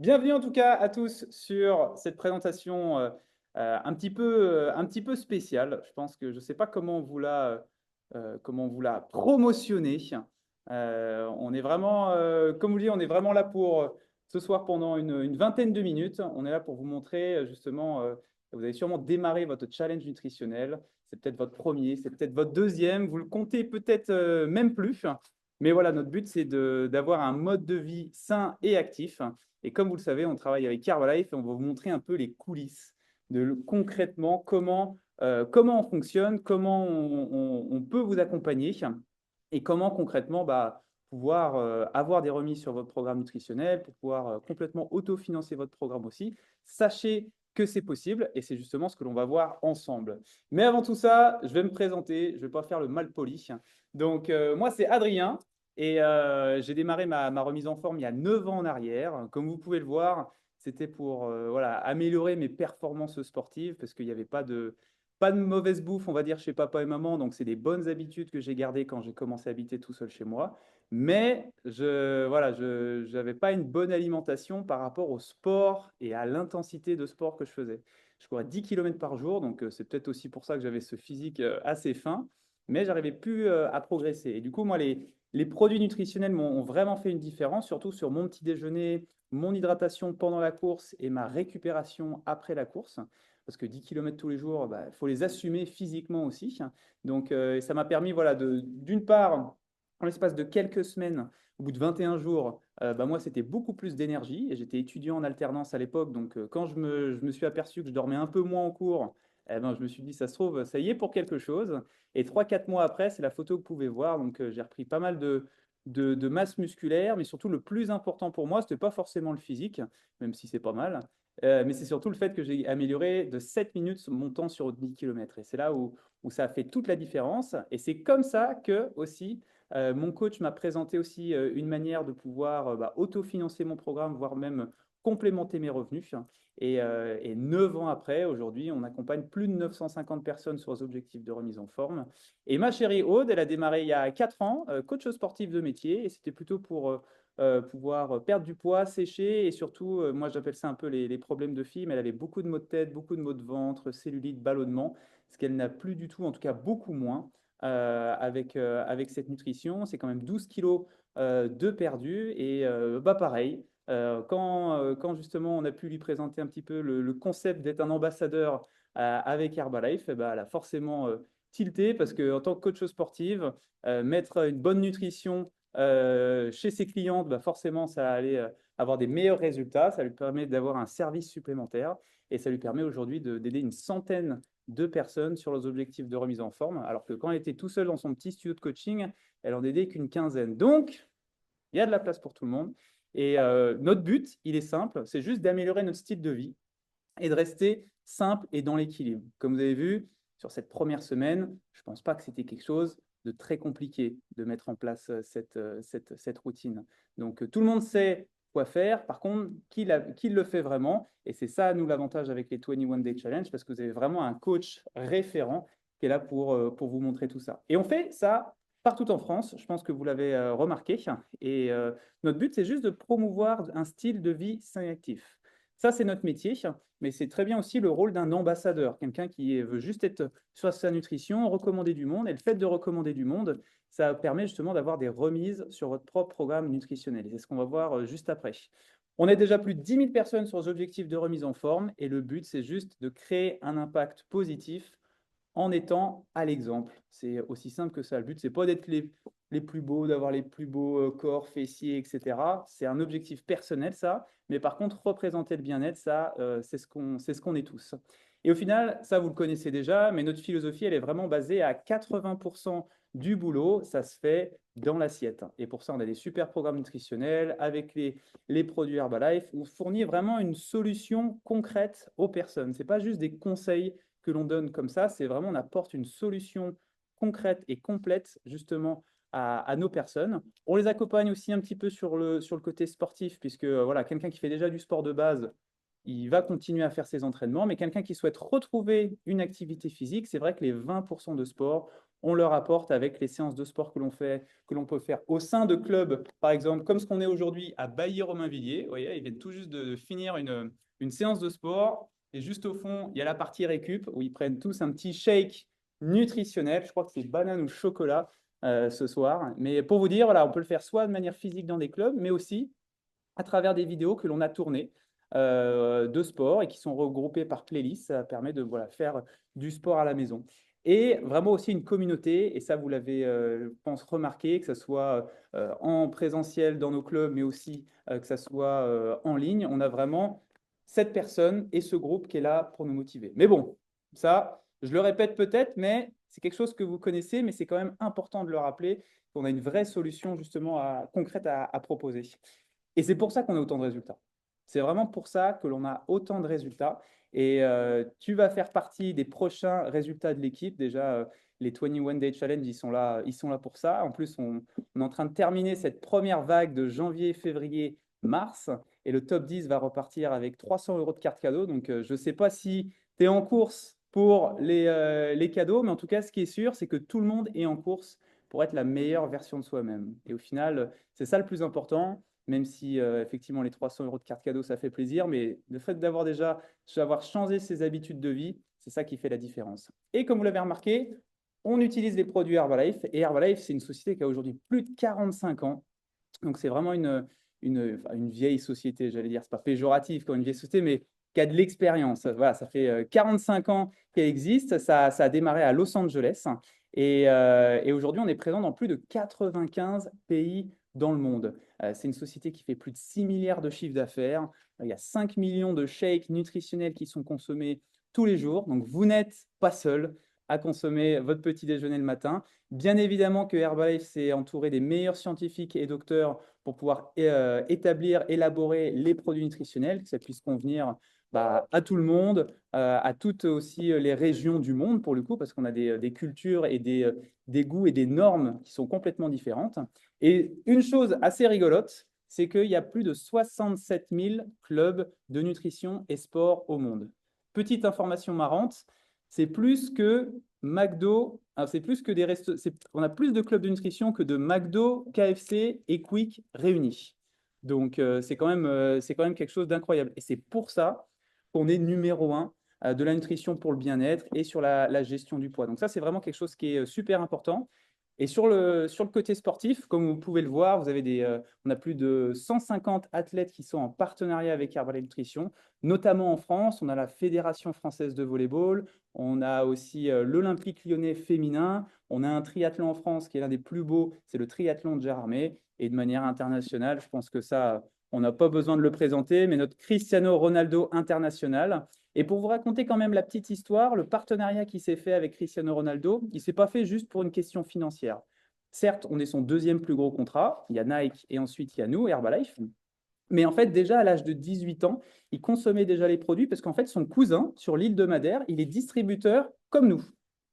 Bienvenue en tout cas à tous sur cette présentation un petit peu spéciale. Je pense que je ne sais pas comment vous la promotionner. On est vraiment, comme vous le dites, on est vraiment là pour ce soir pendant une vingtaine de minutes. On est là pour vous montrer justement, vous avez sûrement démarré votre challenge nutritionnel. C'est peut-être votre premier, c'est peut-être votre deuxième. Vous le comptez peut-être même plus. Mais voilà, notre but, c'est d'avoir un mode de vie sain et actif. Et comme vous le savez, on travaille avec Herbalife et on va vous montrer un peu les coulisses de concrètement comment on fonctionne, comment on peut vous accompagner et comment concrètement pouvoir avoir des remises sur votre programme nutritionnel, pour pouvoir complètement autofinancer votre programme aussi. Sachez que c'est possible et c'est justement ce que l'on va voir ensemble. Mais avant tout ça, je vais me présenter, je ne vais pas faire le mal poli. Donc, moi, c'est Adrien. Et j'ai démarré ma remise en forme il y a 9 ans en arrière. Comme vous pouvez le voir, c'était pour voilà, améliorer mes performances sportives parce qu'il n'y avait pas de mauvaise bouffe, on va dire, chez papa et maman. Donc, c'est des bonnes habitudes que j'ai gardées quand j'ai commencé à habiter tout seul chez moi. Mais je n'avais pas une bonne alimentation par rapport au sport et à l'intensité de sport que je faisais. Je courais 10 km par jour, donc c'est peut-être aussi pour ça que j'avais ce physique assez fin, mais j'arrivais plus à progresser. Et du coup, moi, les produits nutritionnels m'ont ont vraiment fait une différence, surtout sur mon petit déjeuner, mon hydratation pendant la course et ma récupération après la course. Parce que 10 km tous les jours, il faut les assumer physiquement aussi. Donc, ça m'a permis, voilà, d'une part, en l'espace de quelques semaines, au bout de 21 jours, moi, c'était beaucoup plus d'énergie. Et j'étais étudiant en alternance à l'époque. Donc, quand je me suis aperçu que je dormais un peu moins en cours, eh ben, je me suis dit, ça se trouve, ça y est pour quelque chose. Et 3 4 mois après, c'est la photo que vous pouvez voir. Donc, j'ai repris pas mal de masse musculaire, mais surtout le plus important pour moi, ce n'était pas forcément le physique, même si c'est pas mal, mais c'est surtout le fait que j'ai amélioré de 7 minutes mon temps sur 10 km. Et c'est là où ça a fait toute la différence. Et c'est comme ça que aussi mon coach m'a présenté aussi une manière de pouvoir autofinancer mon programme, voire même complémenter mes revenus. Et 9 ans après, aujourd'hui, on accompagne plus de 950 personnes sur les objectifs de remise en forme. Et ma chérie Aude, elle a démarré il y a 4 ans, coach sportif de métier, et c'était plutôt pour pouvoir perdre du poids, sécher, et surtout, moi j'appelle ça un peu les problèmes de filles, mais elle avait beaucoup de maux de tête, beaucoup de maux de ventre, cellulite, ballonnement, ce qu'elle n'a plus du tout, en tout cas beaucoup moins, avec cette nutrition. C'est quand même 12 kilos de perdu, et pareil. Quand justement on a pu lui présenter un petit peu le concept d'être un ambassadeur avec Herbalife, eh ben, elle a forcément tilté parce qu'en tant que coach sportive, mettre une bonne nutrition chez ses clientes, forcément, ça allait avoir des meilleurs résultats. Ça lui permet d'avoir un service supplémentaire et ça lui permet aujourd'hui d'aider une centaine de personnes sur leurs objectifs de remise en forme, alors que quand elle était tout seul dans son petit studio de coaching, elle en aidait qu'une quinzaine. Donc, il y a de la place pour tout le monde. Et notre but, il est simple, c'est juste d'améliorer notre style de vie et de rester simple et dans l'équilibre. Comme vous avez vu, sur cette première semaine, je ne pense pas que c'était quelque chose de très compliqué de mettre en place cette routine. Donc, tout le monde sait quoi faire. Par contre, qui le fait vraiment? Et c'est ça, nous, l'avantage avec les 21 Day Challenge, parce que vous avez vraiment un coach référent qui est là pour vous montrer tout ça. Et on fait ça partout en France. Je pense que vous l'avez remarqué. Et notre but, c'est juste de promouvoir un style de vie sain et actif. Ça, c'est notre métier, mais c'est très bien aussi le rôle d'un ambassadeur, quelqu'un qui veut juste être sur sa nutrition, recommander du monde. Et le fait de recommander du monde, ça permet justement d'avoir des remises sur votre propre programme nutritionnel. Et c'est ce qu'on va voir juste après. On a déjà plus de 10 000 personnes sur les objectifs de remise en forme. Et le but, c'est juste de créer un impact positif en étant à l'exemple. C'est aussi simple que ça. Le but, c'est pas d'être les plus beaux, d'avoir les plus beaux corps, fessiers, etc. C'est un objectif personnel, ça. Mais par contre, représenter le bien-être, ça, c'est ce qu'on est tous. Et au final, ça, vous le connaissez déjà, mais notre philosophie, elle est vraiment basée à 80% du boulot, ça se fait dans l'assiette. Et pour ça, on a des super programmes nutritionnels avec les produits Herbalife. On fournit vraiment une solution concrète aux personnes. Ce n'est pas juste des conseils que l'on donne comme ça, c'est vraiment on apporte une solution concrète et complète justement à nos personnes. On les accompagne aussi un petit peu sur le côté sportif, puisque voilà, quelqu'un qui fait déjà du sport de base, il va continuer à faire ses entraînements, mais quelqu'un qui souhaite retrouver une activité physique, c'est vrai que les 20% de sport, on leur apporte avec les séances de sport que l'on fait, que l'on peut faire au sein de clubs, par exemple, comme ce qu'on est aujourd'hui à Bailly-Romainvilliers. Vous voyez, ils viennent tout juste de finir une séance de sport. Et juste au fond, il y a la partie récup où ils prennent tous un petit shake nutritionnel. Je crois que c'est banane ou chocolat ce soir. Mais pour vous dire, voilà, on peut le faire soit de manière physique dans des clubs, mais aussi à travers des vidéos que l'on a tournées de sport et qui sont regroupées par playlist. Ça permet de voilà, faire du sport à la maison. Et vraiment aussi une communauté, et ça vous l'avez, je pense, remarqué, que ce soit en présentiel dans nos clubs, mais aussi que ce soit en ligne. On a vraiment cette personne et ce groupe qui est là pour nous motiver. Mais bon, ça, je le répète peut-être, mais c'est quelque chose que vous connaissez, mais c'est quand même important de le rappeler qu'on a une vraie solution justement concrète à proposer. Et c'est pour ça qu'on a autant de résultats. C'est vraiment pour ça que l'on a autant de résultats. Et tu vas faire partie des prochains résultats de l'équipe. Déjà, les 21 Day Challenge, ils sont là pour ça. En plus, on est en train de terminer cette première vague de janvier, février, mars. Et le top 10 va repartir avec 300 € de cartes cadeaux. Donc, je ne sais pas si tu es en course pour les cadeaux, mais en tout cas, ce qui est sûr, c'est que tout le monde est en course pour être la meilleure version de soi-même. Et au final, c'est ça le plus important, même si effectivement les 300 € de carte cadeau, ça fait plaisir, mais le fait d'avoir changé ses habitudes de vie, c'est ça qui fait la différence. Et comme vous l'avez remarqué, on utilise les produits Herbalife, et Herbalife, c'est une société qui a aujourd'hui plus de 45 ans, donc c'est vraiment une vieille société, j'allais dire, c'est pas péjoratif comme une vieille société, mais qui a de l'expérience. Voilà, ça fait 45 ans qu'elle existe, ça a démarré à Los Angeles, et aujourd'hui on est présent dans plus de 95 pays dans le monde. C'est une société qui fait plus de 6 milliards de chiffre d'affaires. Il y a 5 millions de shakes nutritionnels qui sont consommés tous les jours. Donc, vous n'êtes pas seul à consommer votre petit déjeuner le matin. Bien évidemment que Herbalife s'est entouré des meilleurs scientifiques et docteurs pour pouvoir établir, élaborer les produits nutritionnels, que ça puisse convenir à tout le monde, à toutes aussi les régions du monde pour le coup, parce qu'on a des cultures et des goûts et des normes qui sont complètement différentes. Et une chose assez rigolote, c'est qu'il y a plus de 67 000 clubs de nutrition et sport au monde. Petite information marrante, c'est plus que McDo, c'est plus que des restos, on a plus de clubs de nutrition que de McDo, KFC et Quick réunis. Donc, c'est quand même quelque chose d'incroyable. Et c'est pour ça qu'on est numéro un de la nutrition pour le bien-être et sur la gestion du poids. Donc ça, c'est vraiment quelque chose qui est super important. Et sur le côté sportif, comme vous pouvez le voir, on a plus de 150 athlètes qui sont en partenariat avec Herbalife Nutrition, notamment en France. On a la Fédération française de volleyball, on a aussi l'Olympique lyonnais féminin, on a un triathlon en France qui est l'un des plus beaux, c'est le triathlon de Gérardmer. Et de manière internationale, je pense que ça, on n'a pas besoin de le présenter, mais notre Cristiano Ronaldo international. Et pour vous raconter quand même la petite histoire, le partenariat qui s'est fait avec Cristiano Ronaldo, il ne s'est pas fait juste pour une question financière. Certes, on est son deuxième plus gros contrat, il y a Nike et ensuite il y a nous, Herbalife. Mais en fait, déjà à l'âge de 18 ans, il consommait déjà les produits parce qu'en fait, son cousin sur l'île de Madère, il est distributeur comme nous.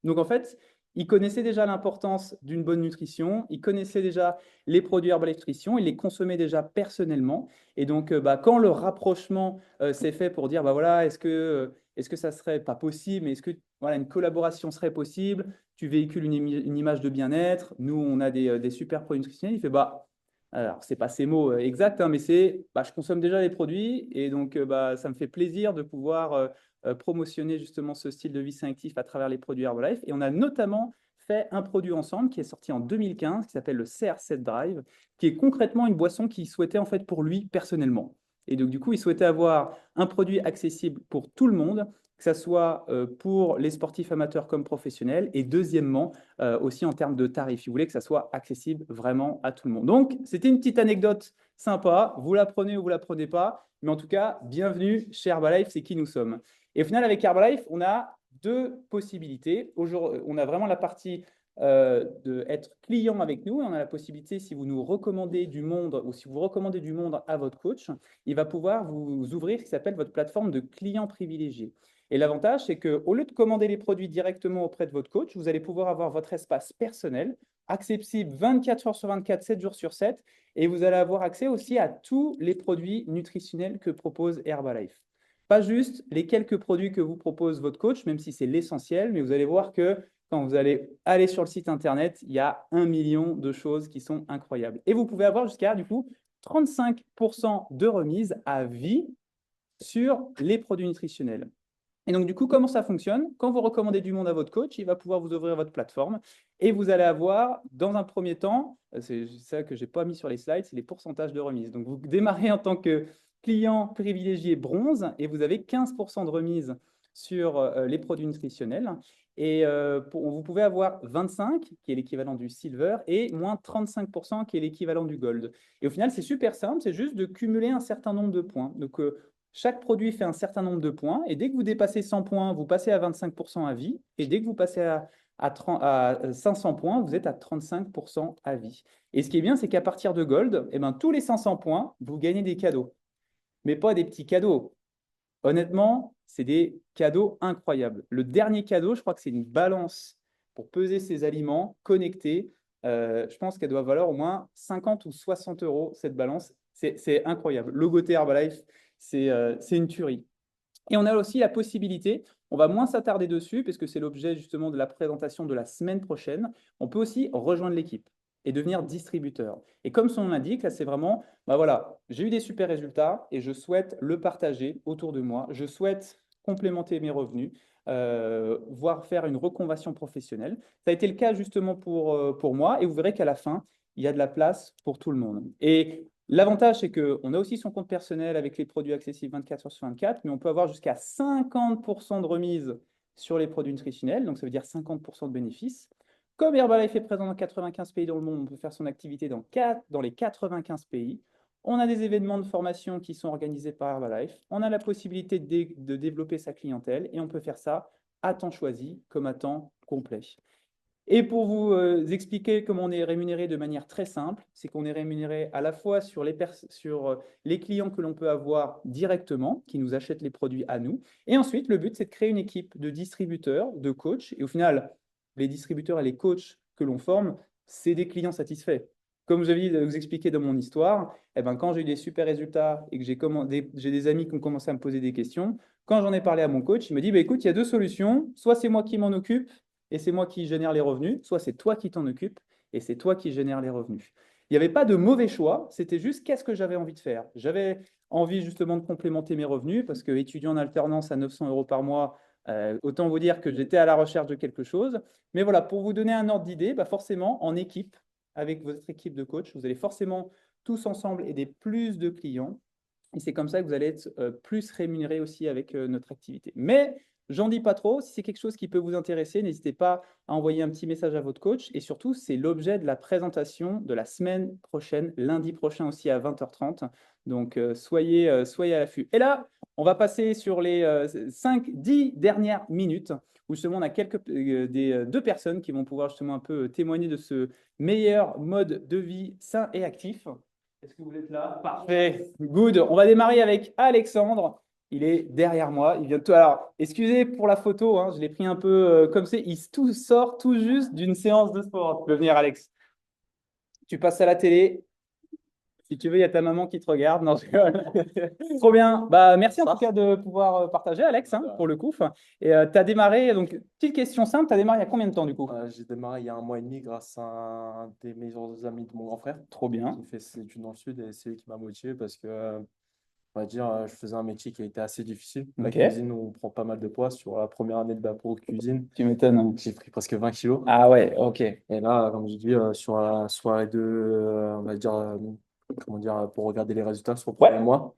Donc en fait, il connaissait déjà l'importance d'une bonne nutrition, il connaissait déjà les produits Herbalife Nutrition, il les consommait déjà personnellement. Et donc, quand le rapprochement s'est fait pour dire, voilà, est-ce que ça serait pas possible, mais est-ce que voilà, une collaboration serait possible? Tu véhicules une image de bien-être, nous, on a des super produits nutritionnels. Il fait, alors, ce n'est pas ces mots exacts, hein, mais c'est je consomme déjà les produits et donc ça me fait plaisir de pouvoir promotionner justement ce style de vie sain actif à travers les produits Herbalife. Et on a notamment fait un produit ensemble qui est sorti en 2015 qui s'appelle le CR7 Drive, qui est concrètement une boisson qu'il souhaitait en fait pour lui personnellement. Et donc, du coup, il souhaitait avoir un produit accessible pour tout le monde, que ce soit pour les sportifs amateurs comme professionnels. Et deuxièmement, aussi en termes de tarifs. Il voulait que ça soit accessible vraiment à tout le monde. Donc, c'était une petite anecdote sympa. Vous la prenez ou vous la prenez pas. Mais en tout cas, bienvenue chez Herbalife, c'est qui nous sommes. Et au final, avec Herbalife, on a deux possibilités. Aujourd'hui, on a vraiment la partie d'être client avec nous. Et on a la possibilité, si vous nous recommandez du monde ou si vous recommandez du monde à votre coach, il va pouvoir vous ouvrir ce qui s'appelle votre plateforme de client privilégié. Et l'avantage, c'est qu'au lieu de commander les produits directement auprès de votre coach, vous allez pouvoir avoir votre espace personnel, accessible 24 heures sur 24, 7 jours sur 7, et vous allez avoir accès aussi à tous les produits nutritionnels que propose Herbalife. Pas juste les quelques produits que vous propose votre coach, même si c'est l'essentiel, mais vous allez voir que quand vous allez aller sur le site internet, il y a 1 million de choses qui sont incroyables. Et vous pouvez avoir jusqu'à, du coup, 35% de remise à vie sur les produits nutritionnels. Et donc, du coup, comment ça fonctionne? Quand vous recommandez du monde à votre coach, il va pouvoir vous ouvrir votre plateforme et vous allez avoir, dans un premier temps, c'est ça que je n'ai pas mis sur les slides, c'est les pourcentages de remise. Donc, vous démarrez en tant que client privilégié bronze et vous avez 15% de remise sur les produits nutritionnels. Et vous pouvez avoir 25, qui est l'équivalent du silver, et moins 35%, qui est l'équivalent du gold. Et au final, c'est super simple, c'est juste de cumuler un certain nombre de points. Donc, chaque produit fait un certain nombre de points, et dès que vous dépassez 100 points, vous passez à 25% à vie, et dès que vous passez à 500 points, vous êtes à 35% à vie. Et ce qui est bien, c'est qu'à partir de Gold, eh ben, tous les 500 points, vous gagnez des cadeaux. Mais pas des petits cadeaux. Honnêtement, c'est des cadeaux incroyables. Le dernier cadeau, je crois que c'est une balance pour peser ses aliments connectée. Je pense qu'elle doit valoir au moins 50 ou 60 euros, cette balance. C'est incroyable. Logoté Herbalife, c'est une tuerie. Et on a aussi la possibilité, on va moins s'attarder dessus, puisque c'est l'objet justement de la présentation de la semaine prochaine, on peut aussi rejoindre l'équipe et devenir distributeur. Et comme son nom l'indique, là, c'est vraiment, bah voilà, j'ai eu des super résultats et je souhaite le partager autour de moi. Je souhaite complémenter mes revenus, voire faire une reconversion professionnelle. Ça a été le cas justement pour moi et vous verrez qu'à la fin, il y a de la place pour tout le monde. Et l'avantage, c'est qu'on a aussi son compte personnel avec les produits accessibles 24 heures sur 24, mais on peut avoir jusqu'à 50% de remise sur les produits nutritionnels, donc ça veut dire 50% de bénéfices. Comme Herbalife est présent dans 95 pays dans le monde, on peut faire son activité dans les 95 pays. On a des événements de formation qui sont organisés par Herbalife. On a la possibilité de développer sa clientèle et on peut faire ça à temps choisi comme à temps complet. Et pour vous expliquer comment on est rémunéré de manière très simple, c'est qu'on est rémunéré à la fois sur les clients que l'on peut avoir directement, qui nous achètent les produits à nous. Et ensuite, le but, c'est de créer une équipe de distributeurs, de coachs. Et au final, les distributeurs et les coachs que l'on forme, c'est des clients satisfaits. Comme je viens de vous expliquer dans mon histoire, eh ben, quand j'ai eu des super résultats et que j'ai des amis qui ont commencé à me poser des questions, quand j'en ai parlé à mon coach, il me dit, bah, écoute, il y a deux solutions. Soit c'est moi qui m'en occupe, et c'est moi qui génère les revenus, soit c'est toi qui t'en occupes et c'est toi qui génères les revenus. Il n'y avait pas de mauvais choix, c'était juste qu'est-ce que j'avais envie de faire. J'avais envie justement de complémenter mes revenus parce que étudiant en alternance à 900 euros par mois, autant vous dire que j'étais à la recherche de quelque chose. Mais voilà, pour vous donner un ordre d'idée, bah forcément, en équipe, avec votre équipe de coach, vous allez forcément tous ensemble aider plus de clients. Et c'est comme ça que vous allez être plus rémunéré aussi avec notre activité. Mais j'en dis pas trop. Si c'est quelque chose qui peut vous intéresser, n'hésitez pas à envoyer un petit message à votre coach. Et surtout, c'est l'objet de la présentation de la semaine prochaine, lundi prochain aussi à 20h30. Donc, soyez à l'affût. Et là, on va passer sur les 5-10 dernières minutes où justement on a deux personnes qui vont pouvoir justement un peu témoigner de ce meilleur mode de vie sain et actif. Est-ce que vous êtes là? Parfait. Good. On va démarrer avec Alexandre. Il est derrière moi. Il vient tout. Alors, excusez pour la photo, hein, je l'ai pris un peu comme c'est. Tout sort tout juste d'une séance de sport. Tu peux venir, Alex. Tu passes à la télé. Si tu veux, il y a ta maman qui te regarde. Non, je rigole. Trop bien. Bah, merci en tout cas de pouvoir partager, Alex, hein, pour le coup. Et tu as démarré, donc, petite question simple, tu as démarré il y a combien de temps du coup? J'ai démarré il y a un mois et demi grâce à un des meilleurs amis de mon grand frère Trop bien. qui fait ses études dans le sud et c'est lui qui m'a motivé parce que, on va dire, je faisais un métier qui était assez difficile. La Ok. cuisine, on prend pas mal de poids. Sur la première année de Bapo cuisine, Tu m'étonnes. j'ai pris presque 20 kilos. Ah ouais, ok. Et là, comme je dis, sur la soirée de, on va dire, comment dire, pour regarder les résultats sur le Ouais. premier mois,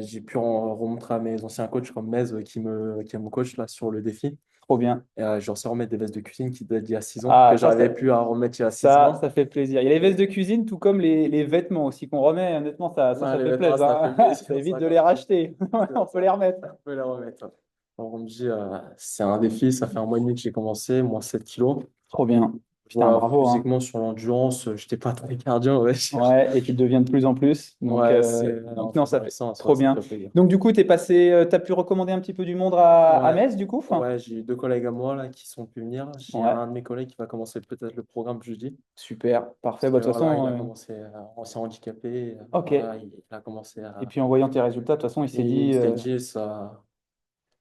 j'ai pu remontrer à mes anciens coachs comme Mez qui est mon coach là sur le défi. Trop bien. Et je sais remettre des vestes de cuisine qui datent d'il y a 6 ans, Ah, que j'arrivais plus à remettre il y a 6 ça ans. fait plaisir. Il y a les vestes de cuisine, tout comme les vêtements aussi qu'on remet. Honnêtement, Ouais, ça les fait vêtements, plaisir, ça fait hein. plaisir, Ça évite ça, de quand les tu racheter. On peut les remettre. on peut les remettre. Alors, on me dit, c'est un défi, ça fait un mois et demi que j'ai commencé, moins 7 kilos. Trop bien. Je Putain, vois bravo, hein. physiquement sur l'endurance, j'étais pas très cardio, ouais. Ouais, et tu deviens de plus en plus. Ouais, c'est Donc non, ça fait intéressant, trop ça bien. fait plaisir. Donc du coup, tu es passé, tu as pu recommander un petit peu du monde à Ouais, Metz, du coup? ouais, j'ai eu deux collègues à moi là qui sont pu venir. J'ai Ouais, un de mes collègues qui va commencer peut-être le programme jeudi. super, parfait. Parce Bah, que de toute voilà, il façon, a commencé, on s'est handicapé, ok. voilà, il a commencé Et à. puis en voyant tes résultats, de toute façon, il s'est Et dit, il s'est dit, ça.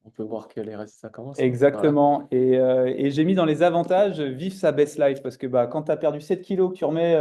on peut voir que les résultats commencent, hein. Voilà. Exactement. Et j'ai mis dans les avantages, vivre sa best life. Parce que bah, quand tu as perdu 7 kilos, que tu remets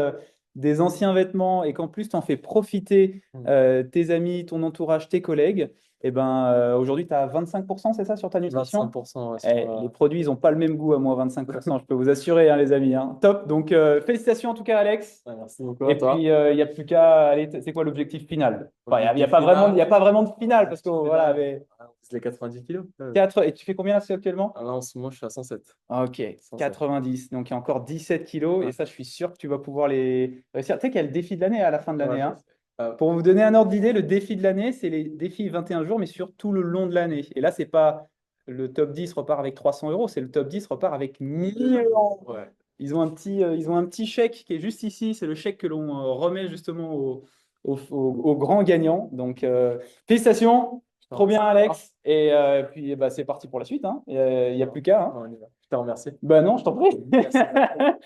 des anciens vêtements et qu'en plus tu en fais profiter Mm. tes amis, ton entourage, tes collègues, et ben, aujourd'hui tu as 25%, c'est ça, sur ta nutrition? 25%, ouais, sur Les produits, ils n'ont pas le même goût à moins 25%, je peux vous assurer, hein, les amis, hein. Top. Donc, félicitations en tout cas, Alex. Ouais, merci beaucoup à Et puis, toi. il n'y a plus qu'à aller. C'est quoi l'objectif final? Enfin, il n'y a Objectif pas vraiment, il final. y a pas vraiment de final parce que Objectif voilà, final. mais On vise les 90 kilos. 4, et tu fais combien là actuellement? Ah, là, en ce moment, je suis à 107. Ok, 107. 90. Donc, il y a encore 17 kilos. Et Ouais. ça, je suis sûr que tu vas pouvoir les réussir. Tu sais qu'il y a le défi de l'année à la fin de Ouais, l'année, je hein. sais. Ah, Pour vous donner un ordre d'idée, le défi de l'année, c'est les défis 21 jours, mais sur tout le long de l'année. Et là, c'est pas le top 10 repart avec 300 euros, c'est le top 10 repart avec 1000 euros. ouais. Ils ont un petit chèque qui est juste ici. C'est le chèque que l'on remet justement aux grands gagnants. Donc, félicitations. Je te Trop bien, remercie. Alex. Et puis, bah, c'est parti pour la suite, hein. Il n'y a plus qu'à, hein. On y va. Je te remercie. Bah non, je t'en prie. Merci beaucoup.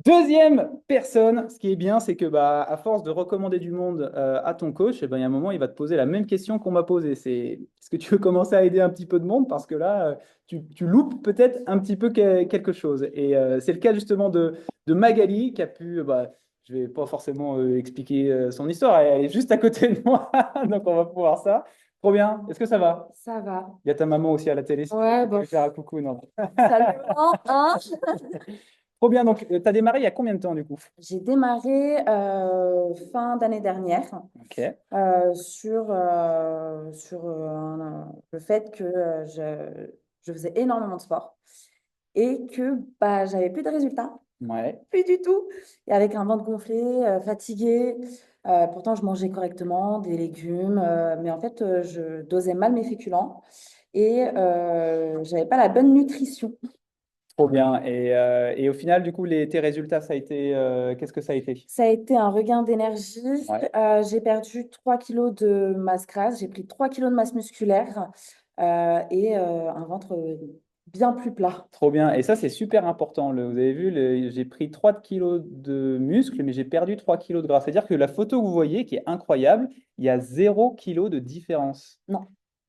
Deuxième personne, ce qui est bien, c'est que bah, à force de recommander du monde à ton coach, eh ben, il y a un moment, il va te poser la même question qu'on m'a posée. C'est est-ce que tu veux commencer à aider un petit peu de monde? Parce que là, tu loupes peut-être un petit peu quelque chose. Et c'est le cas justement de Magali qui a pu, bah, je vais pas forcément expliquer son histoire, elle est juste à côté de moi, donc on va pouvoir ça. Trop bien. Est-ce que ça va? Ça va. Il y a ta maman aussi à la télé, si tu Ouais, veux bon, lui faire un coucou, non? salut, hein. Trop bien. Donc, tu as démarré il y a combien de temps du coup? J'ai démarré fin d'année dernière Ok. sur le fait que je faisais énormément de sport et que bah, j'avais plus de résultats, Ouais. plus du tout. Et avec un ventre gonflé, fatigué. Pourtant, je mangeais correctement des légumes, mais en fait, je dosais mal mes féculents et j'avais pas la bonne nutrition. Trop bien. Et au final, du coup, tes résultats, ça a été, qu'est-ce que ça a été? Ça a été un regain d'énergie. Ouais. J'ai perdu 3 kilos de masse grasse, j'ai pris 3 kilos de masse musculaire et un ventre bien plus plat. Trop bien. Et ça, c'est super important. Vous avez vu, j'ai pris 3 kilos de muscles, mais j'ai perdu 3 kilos de gras. C'est-à-dire que la photo que vous voyez, qui est incroyable, il y a 0 kilo de différence. Non.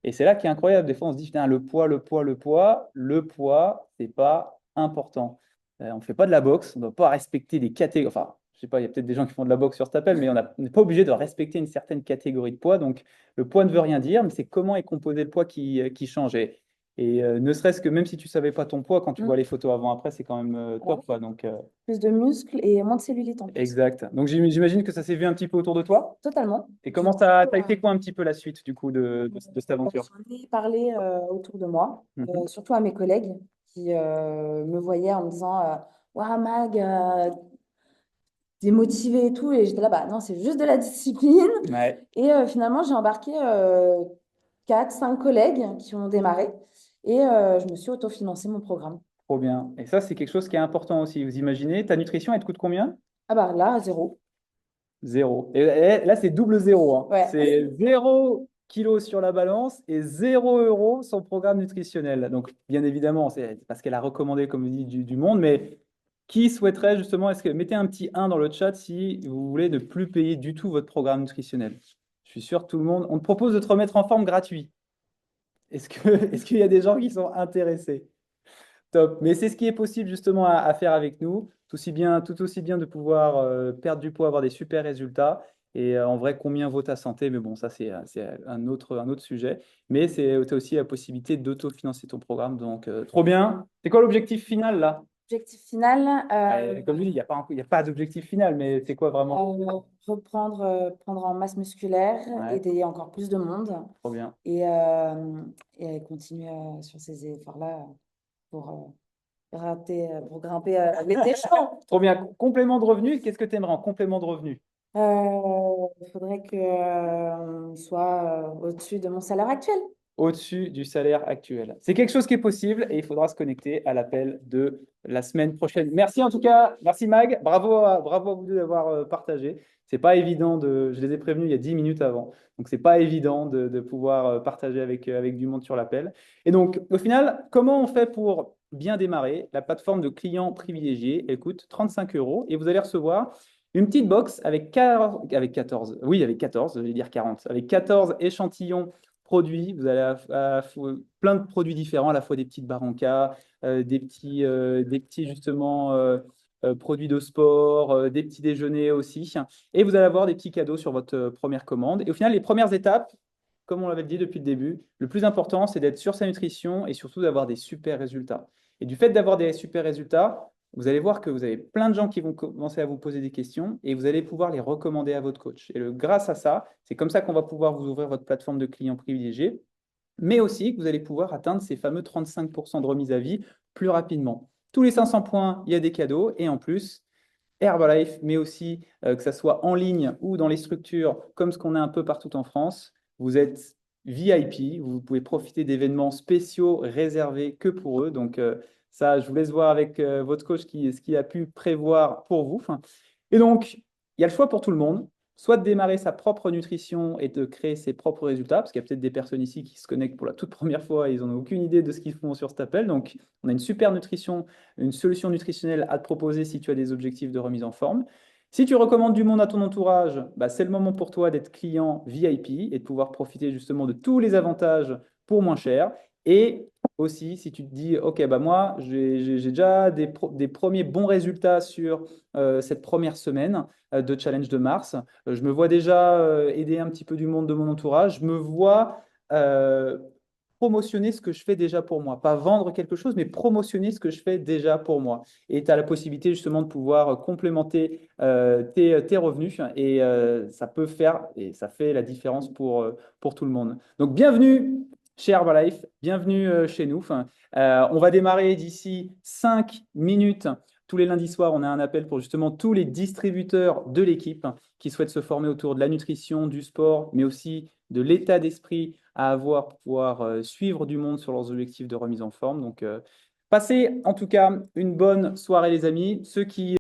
Et c'est là qui est incroyable. Des fois, on se dit, putain, le poids, le poids, le poids. Le poids, c'est pas important. On ne fait pas de la boxe, on ne doit pas respecter des catégories. Enfin, je sais pas, il y a peut-être des gens qui font de la boxe sur cet appel, mais on n'est pas obligé de respecter une certaine catégorie de poids. Donc, le poids ne veut rien dire, mais c'est comment est composé le poids qui change. Et ne serait-ce que même si tu ne savais pas ton poids, quand tu vois Mm. les photos avant-après, c'est quand même Ouais. top, quoi. Donc, Plus de muscles et moins de cellulite en plus. exact. Donc, j'imagine que ça s'est vu un petit peu autour de toi. Totalement. Et Du comment coup, ça a été quoi un petit peu la suite, du coup, de cette aventure? j'en ai parlé autour de moi, Mhm. surtout à mes collègues qui me voyaient en me disant Ouah, Mag, démotivée et tout. Et j'étais là, bah non, c'est juste de la discipline. Ouais. Et finalement, j'ai embarqué 4, 5 collègues qui ont démarré et je me suis autofinancé mon programme. Trop bien. Et ça, c'est quelque chose qui est important aussi. Vous imaginez, ta nutrition, elle te coûte combien? Ah bah là, zéro. Zéro. Et là, c'est double zéro, hein. Ouais. C'est 0 kilo sur la balance et 0 € son programme nutritionnel. Donc, bien évidemment, c'est parce qu'elle a recommandé, comme vous dites, du monde. Mais qui souhaiterait justement, est-ce que mettez un petit 1 dans le chat si vous voulez ne plus payer du tout votre programme nutritionnel? Je suis sûr que tout le monde. On te propose de te remettre en forme gratuit. Est-ce qu'il y a des gens qui sont intéressés? Top. Mais c'est ce qui est possible justement à faire avec nous. Tout aussi bien de pouvoir perdre du poids, avoir des super résultats. Et en vrai, combien vaut ta santé? Mais bon, ça, c'est un autre sujet. Mais c'est aussi la possibilité d'autofinancer ton programme. Donc, trop bien. C'est quoi l'objectif final là? Objectif final, Comme je dis, il y a pas d'objectif final, mais c'est quoi vraiment? reprendre, prendre en masse musculaire, Ouais, aider encore plus de monde trop bien. et, continuer sur ces efforts-là pour, pour grimper les échelons. Trop bien. Complément de revenu, qu'est-ce que tu aimerais en complément de revenu? Il faudrait que, on soit au-dessus de mon salaire actuel. Au-dessus du salaire actuel. C'est quelque chose qui est possible et il faudra se connecter à l'appel de la semaine prochaine. Merci en tout cas, merci Mag, bravo à vous deux d'avoir partagé. C'est pas évident je les ai prévenus il y a 10 minutes avant, donc c'est pas évident de pouvoir partager avec du monde sur l'appel. Et donc au final, comment on fait pour bien démarrer? La plateforme de clients privilégiés, elle coûte 35 euros et vous allez recevoir une petite box avec 14, oui, avec 14, je vais dire 40, avec 14 échantillons produits. Vous allez plein de produits différents, à la fois des petites barres en cas, des petits justement produits de sport, des petits déjeuners aussi. Et vous allez avoir des petits cadeaux sur votre première commande. Et au final, les premières étapes, comme on l'avait dit depuis le début, le plus important, c'est d'être sur sa nutrition et surtout d'avoir des super résultats. Et du fait d'avoir des super résultats, vous allez voir que vous avez plein de gens qui vont commencer à vous poser des questions et vous allez pouvoir les recommander à votre coach. Et grâce à ça, c'est comme ça qu'on va pouvoir vous ouvrir votre plateforme de clients privilégiés, mais aussi que vous allez pouvoir atteindre ces fameux 35% de remise à vie plus rapidement. Tous les 500 points, il y a des cadeaux et en plus, Herbalife, mais aussi que ça soit en ligne ou dans les structures comme ce qu'on a un peu partout en France, vous êtes VIP, vous pouvez profiter d'événements spéciaux réservés que pour eux. Donc ça, je vous laisse voir avec votre coach ce qu'il a pu prévoir pour vous. Et donc, il y a le choix pour tout le monde, soit de démarrer sa propre nutrition et de créer ses propres résultats, parce qu'il y a peut-être des personnes ici qui se connectent pour la toute première fois et ils n'ont aucune idée de ce qu'ils font sur cet appel. Donc, on a une super nutrition, une solution nutritionnelle à te proposer si tu as des objectifs de remise en forme. Si tu recommandes du monde à ton entourage, bah, c'est le moment pour toi d'être client VIP et de pouvoir profiter justement de tous les avantages pour moins cher. Et aussi, si tu te dis, OK, bah moi, j'ai déjà des premiers bons résultats sur cette première semaine de challenge de mars. Je me vois déjà aider un petit peu du monde de mon entourage. Je me vois promotionner ce que je fais déjà pour moi. Pas vendre quelque chose, mais promotionner ce que je fais déjà pour moi. Et tu as la possibilité justement de pouvoir complémenter tes revenus et ça peut faire et ça fait la différence pour tout le monde. Donc bienvenue chez Herbalife, bienvenue chez nous. On va démarrer d'ici 5 minutes. Tous les lundis soirs, on a un appel pour justement tous les distributeurs de l'équipe qui souhaitent se former autour de la nutrition, du sport, mais aussi de l'état d'esprit à avoir pour pouvoir suivre du monde sur leurs objectifs de remise en forme. Donc, passez en tout cas une bonne soirée, les amis. Ceux qui